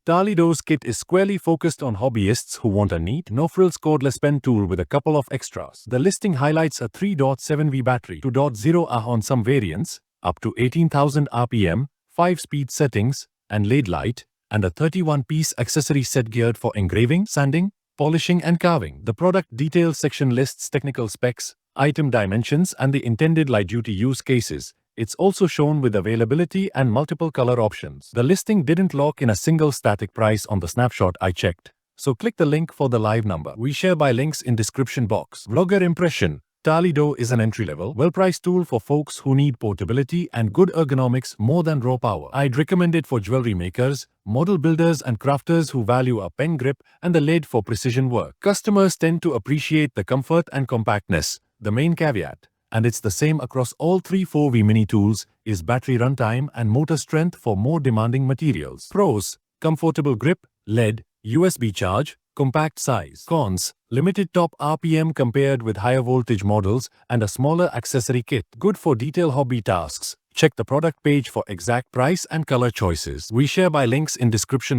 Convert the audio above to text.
Tarlido's kit is squarely focused on hobbyists who want a neat, no-frills cordless pen tool with a couple of extras. The listing highlights a 3.7V battery, 2.0 Ah on some variants, up to 18,000 RPM, 5-speed settings, and LED light, and a 31-piece accessory set geared for engraving, sanding, polishing, and carving. The product details section lists technical specs, item dimensions, and the intended light-duty use cases. It's also shown with availability and multiple color options. The listing didn't lock in a single static price on the snapshot I checked, so click the link for the live number. We share by links in description box. Vlogger impression. Tarlido is an entry-level, well-priced tool for folks who need portability and good ergonomics more than raw power. I'd recommend it for jewelry makers, model builders, and crafters who value a pen grip and the lead for precision work. Customers tend to appreciate the comfort and compactness. The main caveat, and it's the same across all 3 4V mini tools, is battery runtime and motor strength for more demanding materials. Pros: comfortable grip, LED, USB charge, compact size. Cons: limited top RPM compared with higher voltage models and a smaller accessory kit. Good for detail hobby tasks. Check the product page for exact price and color choices. We share by links in description.